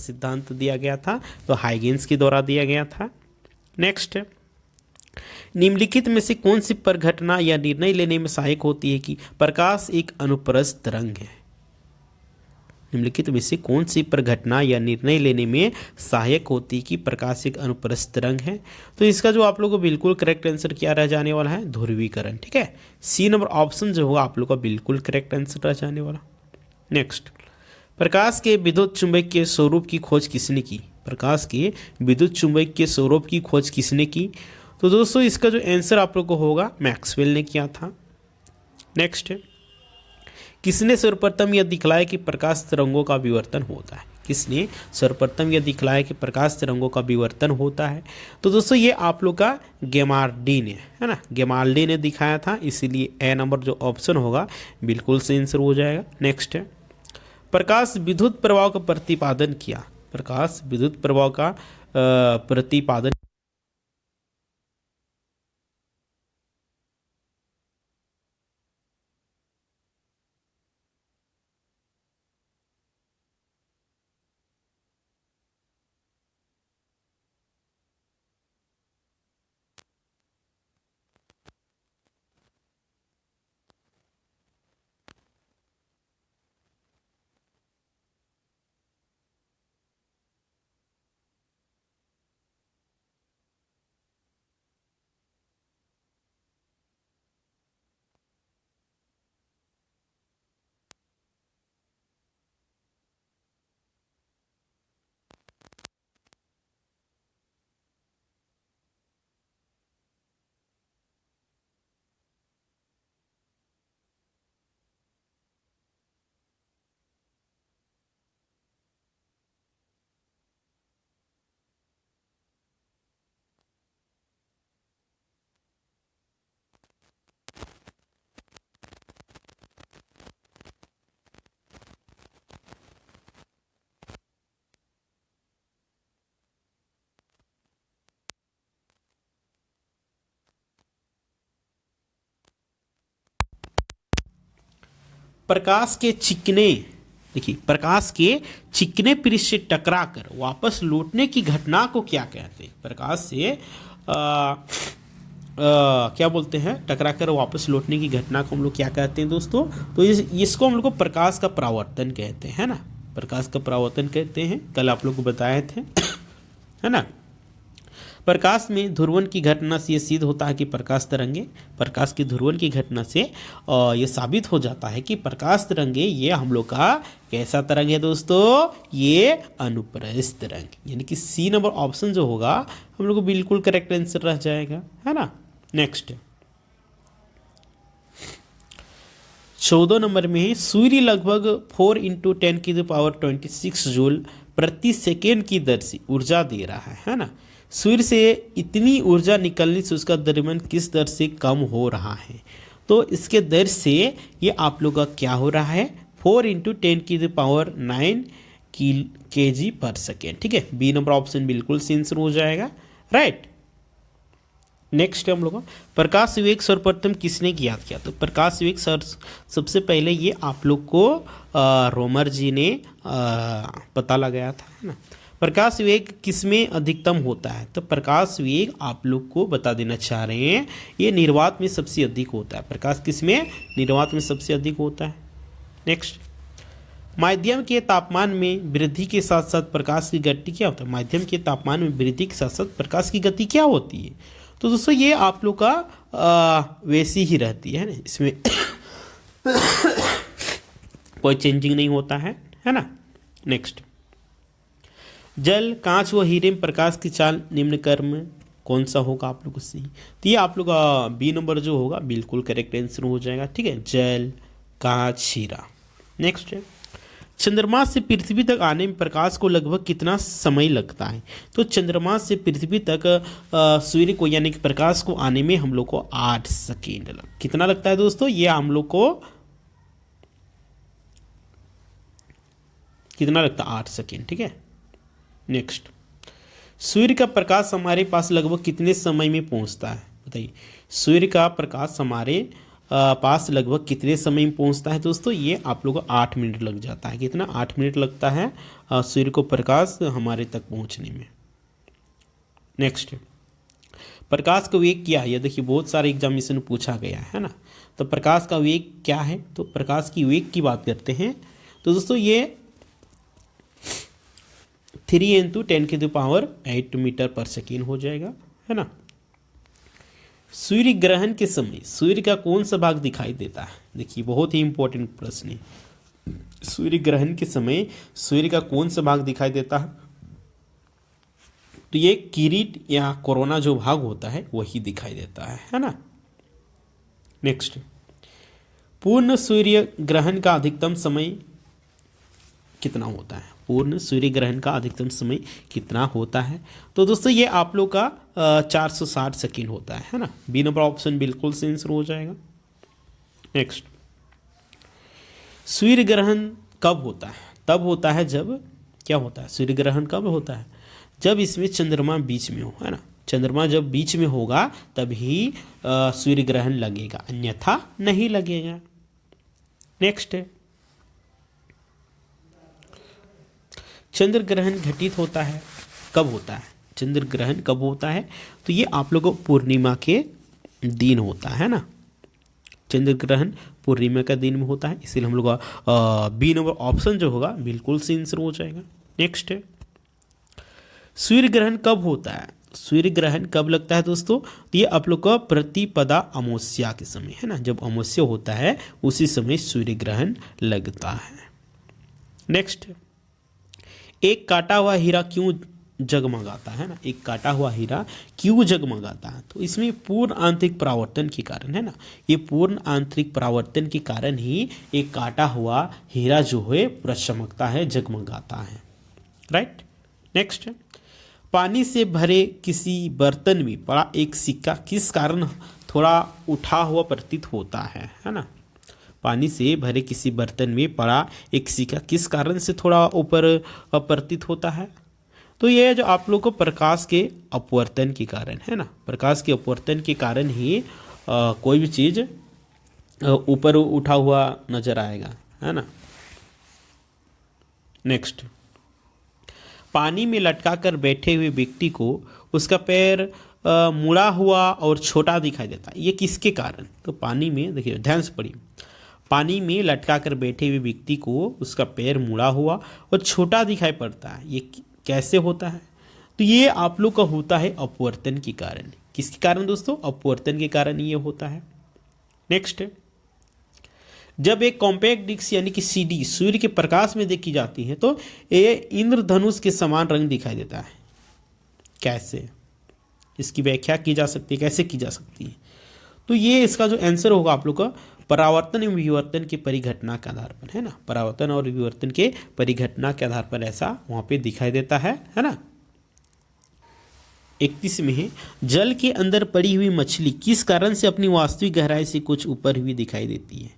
सिद्धांत दिया गया था? तो हाइगेंस के द्वारा दिया गया था। नेक्स्ट, निम्नलिखित में से कौन सी परिघटना या निर्णय लेने में सहायक होती है कि प्रकाश एक अनुप्रस्थ तरंग है? निम्नलिखित में से कौन सी परिघटना या निर्णय लेने में सहायक होती है कि प्रकाश एक अनुप्रस्थ तरंग है? तो इसका जो आप लोग को बिल्कुल करेक्ट आंसर क्या रह जाने वाला है? ध्रुवीकरण। ठीक है, सी नंबर ऑप्शन जो होगा आप लोग का बिल्कुल करेक्ट आंसर रह जाने वाला। नेक्स्ट, प्रकाश के विद्युत चुंबकीय स्वरूप की खोज किसने की? प्रकाश के विद्युत चुंबकीय स्वरूप की खोज किसने की? तो दोस्तों इसका जो आंसर आप लोग को होगा मैक्सवेल ने किया था। नेक्स्ट, किसने सर्वप्रथम यह दिखलाया कि प्रकाश तरंगों का विवर्तन होता है? किसने सर्वप्रथम यह दिखलाया कि प्रकाश तरंगों का विवर्तन होता है? तो दोस्तों ये आप लोग का गेमार्डी ने, है ना, गेमार्डी ने दिखाया था, इसीलिए ए नंबर जो ऑप्शन होगा बिल्कुल सही आंसर हो जाएगा। नेक्स्ट है, प्रकाश विद्युत प्रवाह का प्रतिपादन किया। प्रकाश विद्युत प्रवाह का प्रतिपादन प्रकाश के चिकने, देखिए प्रकाश के चिकने पृष्ठ से टकराकर वापस लौटने की घटना को क्या कहते हैं? प्रकाश से क्या बोलते हैं? टकराकर वापस लौटने की घटना को हम लोग क्या कहते हैं दोस्तों? तो इसको हम लोग को प्रकाश का परावर्तन कहते हैं, है ना, प्रकाश का परावर्तन कहते हैं, कल आप लोग को बताए थे है ना। प्रकाश में ध्रुवण की घटना से ये सिद्ध होता है कि प्रकाश की ध्रुवण की घटना से ये साबित हो जाता है कि प्रकाश तरंगे ये हम लोग का कैसा तरंग है दोस्तों? ये अनुप्रस्थ तरंग, यानी कि सी नंबर ऑप्शन जो होगा हम लोग को बिल्कुल करेक्ट आंसर रह जाएगा, है ना। नेक्स्ट 14 नंबर में सूर्य लगभग 4 × 10⁻26 जूल प्रति सेकेंड की दर से ऊर्जा दे रहा है ना। सूर्य से इतनी ऊर्जा निकलने से उसका द्रव्यमान किस दर से कम हो रहा है? तो इसके दर से ये आप लोग का क्या हो रहा है? 4 × 10⁹ kg/s। ठीक है, बी नंबर ऑप्शन बिल्कुल सही आंसर हो जाएगा, राइट। नेक्स्ट हम लोग प्रकाश वेग सर्वप्रथम किसने ज्ञात किया? तो प्रकाश वेग सबसे पहले ये आप लोग को रोमर जी ने पता लगाया था, है ना। प्रकाश वेग किसमें अधिकतम होता है? तो प्रकाश वेग आप लोग को बता देना चाह रहे हैं ये निर्वात में सबसे अधिक होता है। प्रकाश किसमें? निर्वात में सबसे अधिक होता है। नेक्स्ट, माध्यम के तापमान में वृद्धि के साथ साथ प्रकाश की गति क्या होता है? माध्यम के तापमान में वृद्धि के साथ साथ प्रकाश की गति क्या होती है? तो दोस्तों ये आप लोग का वैसी ही रहती है ना, इसमें कोई चेंजिंग नहीं होता है ना। नेक्स्ट, जल, कांच व हीरे में प्रकाश की चाल निम्न क्रम में कौन सा होगा आप लोग से? तो ये आप लोग का बी नंबर जो होगा बिल्कुल करेक्ट आंसर हो जाएगा। ठीक है, जल, कांच, हीरा। नेक्स्ट है, चंद्रमा से पृथ्वी तक आने में प्रकाश को लगभग कितना समय लगता है? तो चंद्रमा से पृथ्वी तक सूर्य को यानी कि प्रकाश को आने में हम लोग को 8 सेकेंड कितना लगता है दोस्तों? ये हम लोग को कितना लगता है? 8 सेकेंड। ठीक है। नेक्स्ट, सूर्य का प्रकाश हमारे पास लगभग कितने समय में पहुंचता है? बताइए, सूर्य का प्रकाश हमारे पास लगभग कितने समय में पहुंचता है दोस्तों? ये आप लोगों को 8 मिनट लग जाता है। कितना? 8 मिनट लगता है सूर्य को प्रकाश हमारे तक पहुंचने में। नेक्स्ट, प्रकाश का वेग क्या है? ये देखिए बहुत सारे एग्जामिनेशन में पूछा गया है ना। तो प्रकाश का वेग क्या है? तो प्रकाश की वेग की बात करते हैं तो दोस्तों ये 3 × 10⁸ मीटर पर सेकेंड हो जाएगा, है ना। सूर्य ग्रहण के समय सूर्य का कौन सा भाग दिखाई देता है? देखिए बहुत ही इंपॉर्टेंट प्रश्न है। सूर्य ग्रहण के समय सूर्य का कौन सा भाग दिखाई देता है? तो ये किरीट या कोरोना जो भाग होता है वही दिखाई देता है ना। नेक्स्ट, पूर्ण सूर्य ग्रहण का अधिकतम समय कितना होता है? पूर्ण सूर्य ग्रहण का अधिकतम समय कितना होता है? तो दोस्तों ये आप लोग का 460 सेकेंड होता है ना। बी नंबर ऑप्शन बिल्कुल से आंसर हो जाएगा। नेक्स्ट, सूर्य ग्रहण कब होता है? तब होता है जब क्या होता है? सूर्य ग्रहण कब होता है? जब इसमें चंद्रमा बीच में हो, है ना। चंद्रमा जब बीच में होगा तभी सूर्य ग्रहण लगेगा, अन्यथा नहीं लगेगा। नेक्स्ट है, चंद्र ग्रहण घटित होता है कब होता है? चंद्र ग्रहण कब होता है? तो ये आप लोगों को पूर्णिमा के दिन होता है ना। चंद्र ग्रहण पूर्णिमा का दिन में होता है, इसीलिए हम लोग बी नंबर ऑप्शन जो होगा बिल्कुल से आंसर हो जाएगा। नेक्स्ट है, सूर्य ग्रहण कब होता है? सूर्य ग्रहण कब लगता है दोस्तों? ये आप लोग का प्रतिपदा अमावस्या के समय, है ना। जब अमावस्या होता है उसी समय सूर्य ग्रहण लगता है। नेक्स्ट, एक काटा हुआ हीरा क्यों जगमगाता है ना। एक काटा हुआ हीरा क्यों जगमगाता है? तो इसमें पूर्ण आंतरिक परावर्तन के कारण, है ना। ये पूर्ण आंतरिक परावर्तन के कारण ही एक काटा हुआ हीरा जो है पूरा चमकता है, जगमगाता है। राइट। नेक्स्ट, पानी से भरे किसी बर्तन में पड़ा एक सिक्का किस कारण थोड़ा उठा हुआ प्रतीत होता है ना। पानी से भरे किसी बर्तन में पड़ा एक सिक्का किस कारण से थोड़ा ऊपर प्रतीत होता है? तो ये जो आप लोग को प्रकाश के अपवर्तन के कारण, है ना। प्रकाश के अपवर्तन के कारण ही कोई भी चीज ऊपर उठा हुआ नजर आएगा, है ना। नेक्स्ट, पानी में लटका कर बैठे हुए व्यक्ति को उसका पैर मुड़ा हुआ और छोटा दिखाई देता है, ये किसके कारण? तो पानी में देखिए ध्यान से पढ़िए, पानी में लटका कर बैठे हुए व्यक्ति को उसका पैर मुड़ा हुआ और छोटा दिखाई पड़ता है, ये कैसे होता है? तो ये आप लोग का होता है अपवर्तन के कारण। किसके कारण दोस्तों? अपवर्तन के कारण ये होता है। नेक्स्ट, जब एक कॉम्पैक्ट डिस्क यानी कि सीडी सूर्य के प्रकाश में देखी जाती है तो ये इंद्रधनुष के समान रंग दिखाई देता है। कैसे? इसकी व्याख्या की जा सकती है, कैसे की जा सकती है? तो ये इसका जो आंसर होगा आप लोग का परावर्तन एवं विवर्तन के परिघटना के आधार पर, है ना। परावर्तन और विवर्तन के परिघटना के आधार पर ऐसा वहां पे दिखाई देता है ना। 31 में है, जल के अंदर पड़ी हुई मछली किस कारण से अपनी वास्तविक गहराई से कुछ ऊपर हुई दिखाई देती है?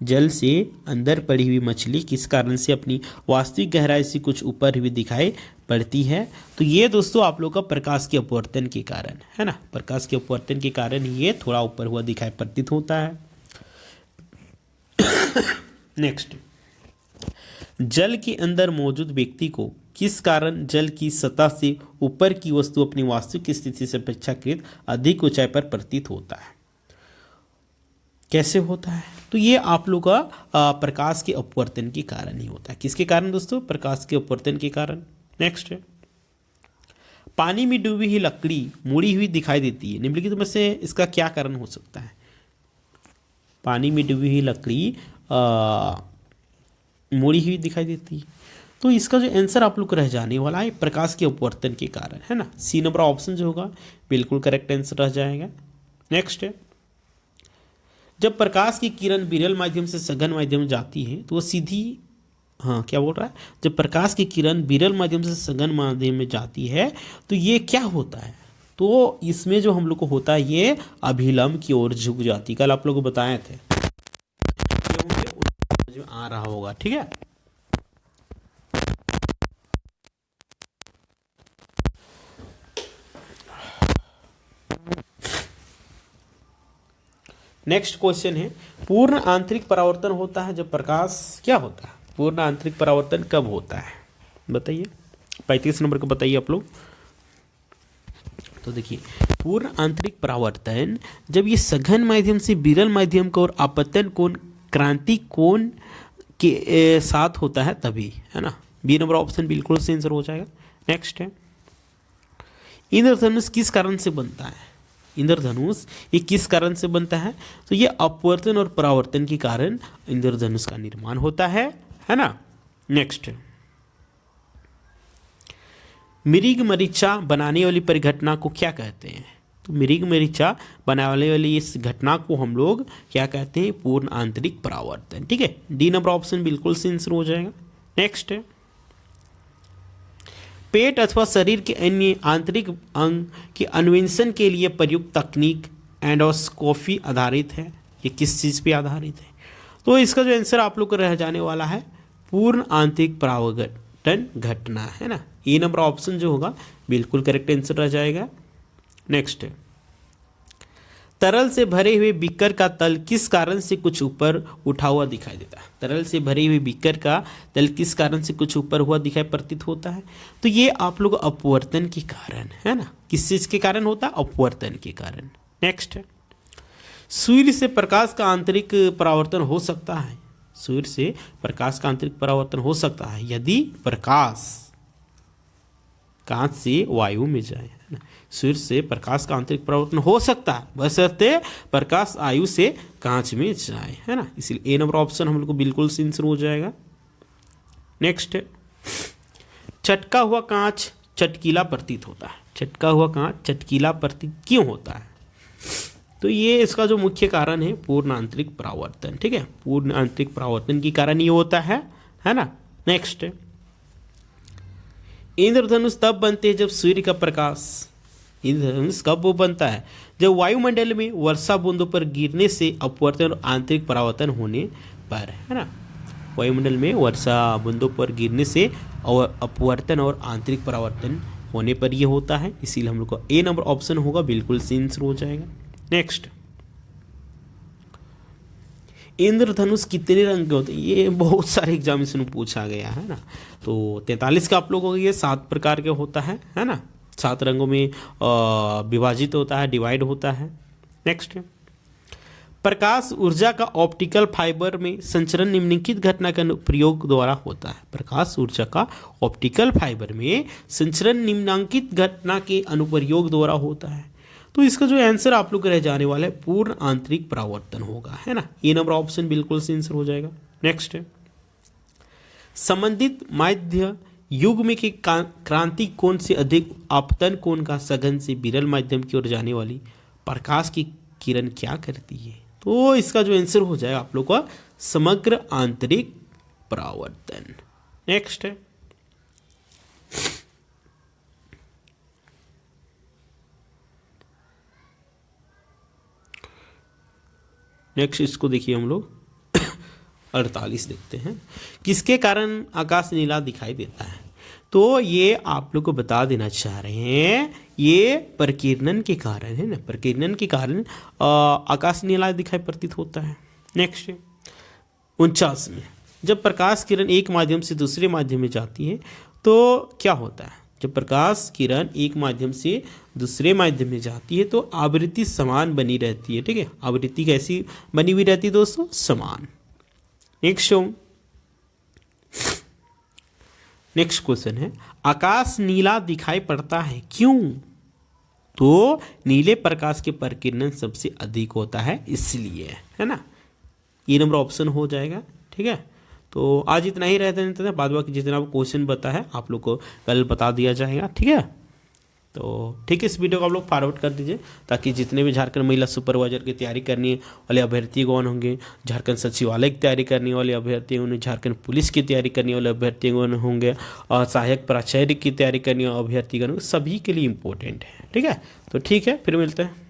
जल से अंदर पड़ी हुई मछली किस कारण से अपनी वास्तविक गहराई से कुछ ऊपर हुई दिखाई पड़ती है? तो ये दोस्तों आप लोग का प्रकाश के अपवर्तन के कारण, है ना। प्रकाश के अपवर्तन के कारण ये थोड़ा ऊपर हुआ दिखाई प्रतीत होता है। नेक्स्ट, जल के अंदर मौजूद व्यक्ति को किस कारण जल की सतह से ऊपर की वस्तु अपनी वास्तविक स्थिति से अपेक्षाकृत अधिक ऊंचाई पर प्रतीत होता है? कैसे होता है? तो ये आप लोग का प्रकाश के अपवर्तन के कारण ही होता है। किसके कारण दोस्तों? प्रकाश के अपवर्तन के कारण। नेक्स्ट, पानी में डूबी हुई लकड़ी मुड़ी हुई दिखाई देती है, निम्नलिखित में से इसका क्या कारण हो सकता है? पानी में डूबी हुई लकड़ी मुड़ी हुई दिखाई देती है, तो इसका जो आंसर आप लोग को रह जाने वाला है प्रकाश के अपवर्तन के कारण, है ना। सी नंबर ऑप्शन जो होगा बिल्कुल करेक्ट आंसर रह जाएगा। नेक्स्ट है, जब प्रकाश की किरण विरल माध्यम से सघन माध्यम में जाती है तो वो सीधी, हाँ क्या बोल रहा है, जब प्रकाश की किरण विरल माध्यम से सघन माध्यम में जाती है तो ये क्या होता है? तो इसमें जो हम लोग को होता है ये अभिलंब की ओर झुक जाती। कल आप लोग को बताए थे, समझ में आ रहा होगा, ठीक है। नेक्स्ट क्वेश्चन है, पूर्ण आंतरिक परावर्तन होता है जब प्रकाश क्या होता है? पूर्ण आंतरिक परावर्तन कब होता है बताइए? 35 नंबर को बताइए आप लोग। तो देखिए, पूर्ण आंतरिक परावर्तन जब ये सघन माध्यम से विरल माध्यम को और आपतन कोण क्रांति कोण के साथ होता है तभी, है ना। बी नंबर ऑप्शन बिल्कुल से आंसर हो जाएगा। नेक्स्ट है, इंद्रधनुष किस कारण से बनता है? इंद्रधनुष ये किस कारण से बनता है? तो ये अपवर्तन और परावर्तन के कारण इंद्रधनुष का निर्माण होता है ना। नेक्स्ट, मृग मरीचा बनाने वाली परिघटना को क्या कहते हैं? तो मृग मरीचा बनाने वाली इस घटना को हम लोग क्या कहते हैं? पूर्ण आंतरिक परावर्तन। ठीक है, डी नंबर ऑप्शन बिल्कुल से आंसर हो जाएगा। नेक्स्ट है, पेट अथवा शरीर के अन्य आंतरिक अंग के अन्वेषण के लिए प्रयुक्त तकनीक एंडोस्कोपी आधारित है। ये किस चीज़ पे आधारित है? तो इसका जो आंसर आप लोग को रह जाने वाला है पूर्ण आंतरिक परावर्तन घटना, है ना। ए नंबर ऑप्शन जो होगा बिल्कुल करेक्ट आंसर रह जाएगा। नेक्स्ट, तरल से भरे हुए बीकर का तल किस कारण से कुछ ऊपर उठा हुआ दिखाई देता है? तरल से भरे हुए बीकर का तल किस कारण से कुछ ऊपर हुआ दिखाई प्रतीत होता है? तो ये आप लोग अपवर्तन के कारण, है ना। किस चीज के कारण होता है? अपवर्तन के कारण। नेक्स्ट, सूर्य से प्रकाश का आंतरिक परावर्तन हो सकता है। सूर्य से प्रकाश का आंतरिक परावर्तन हो सकता है यदि प्रकाश कांच से वायु में जाए, है ना। सूर्य से प्रकाश का आंतरिक परावर्तन हो सकता है बशर्ते प्रकाश वायु से कांच में जाए, है ना। इसलिए ए नंबर ऑप्शन हम लोग को बिल्कुल से आंसर हो जाएगा। नेक्स्ट, चटका हुआ कांच चटकीला प्रतीत होता है। चटका हुआ कांच चटकीला प्रतीत क्यों होता है? तो ये इसका जो मुख्य कारण है पूर्ण आंतरिक परावर्तन। ठीक है, पूर्ण आंतरिक परावर्तन के कारण ये होता है ना। नेक्स्ट, इंद्रधनुष तब बनते हैं जब सूर्य का प्रकाश, इंद्रधनुष कब वो बनता है? जब वायुमंडल में वर्षा बूंदों पर गिरने से अपवर्तन और आंतरिक परावर्तन होने पर, है ना। वायुमंडल में वर्षा बूंदों पर गिरने से और अपवर्तन और आंतरिक परावर्तन होने पर यह होता है। इसीलिए हम लोग को ए नंबर ऑप्शन होगा बिल्कुल से आंसर हो जाएगा। नेक्स्ट, इंद्रधनुष कितने रंग के होते हैं? ये बहुत सारे एग्जामिनेशन में पूछा गया है ना। तो 43 का आप लोगों को ये 7 प्रकार के होता है ना। 7 रंगों में विभाजित होता है, डिवाइड होता है। नेक्स्ट, प्रकाश ऊर्जा का ऑप्टिकल फाइबर में संचरण निम्नलिखित घटना के प्रयोग द्वारा होता है। प्रकाश ऊर्जा का ऑप्टिकल फाइबर में संचरण निम्नांकित घटना के अनुप्रयोग द्वारा होता है। तो इसका जो आंसर आप लोग रह जाने वाला है पूर्ण आंतरिक परावर्तन होगा, है ना। ये नंबर ऑप्शन बिल्कुल से आंसर हो जाएगा। नेक्स्ट, संबंधित माध्य युग में की क्रांति कोण से अधिक आपतन कोण का सघन से विरल माध्यम की ओर जाने वाली प्रकाश की किरण क्या करती है? तो इसका जो आंसर हो जाएगा आप लोग का समग्र आंतरिक परावर्तन। नेक्स्ट, इसको देखिए हम लोग 48 देखते हैं, किसके कारण आकाश नीला दिखाई देता है? तो ये आप लोग को बता देना चाह रहे हैं ये प्रकीर्णन के कारण, है ना। प्रकीर्णन के कारण आकाश नीला दिखाई प्रतीत होता है। नेक्स्ट, 49 में जब प्रकाश किरण एक माध्यम से दूसरे माध्यम में जाती है तो क्या होता है? जब प्रकाश किरण एक माध्यम से दूसरे माध्यम में जाती है तो आवृत्ति समान बनी रहती है। ठीक है, आवृत्ति कैसी बनी हुई रहती है दोस्तों? समान। नेक्स्ट क्वेश्चन है, आकाश नीला दिखाई पड़ता है क्यों? तो नीले प्रकाश के प्रकीर्णन सबसे अधिक होता है इसलिए, है ना। ये नंबर ऑप्शन हो जाएगा। ठीक है, तो आज इतना ही रहता है, बाद बाकी जितना क्वेश्चन बता है आप लोग को कल बता दिया जाएगा। ठीक है, तो ठीक है, इस वीडियो को आप लोग फॉरवर्ड कर दीजिए ताकि जितने भी झारखंड महिला सुपरवाइजर की तैयारी करने वाले अभ्यर्थी कौन होंगे, झारखंड सचिवालय की तैयारी करने वाले अभ्यर्थी होंगे, झारखंड पुलिस की तैयारी करने वाले अभ्यर्थी होंगे और सहायक प्राचार्य की तैयारी करने वाले अभ्यर्थी होंगे, सभी के लिए इम्पोर्टेंट है। ठीक है, तो ठीक है, फिर मिलते हैं।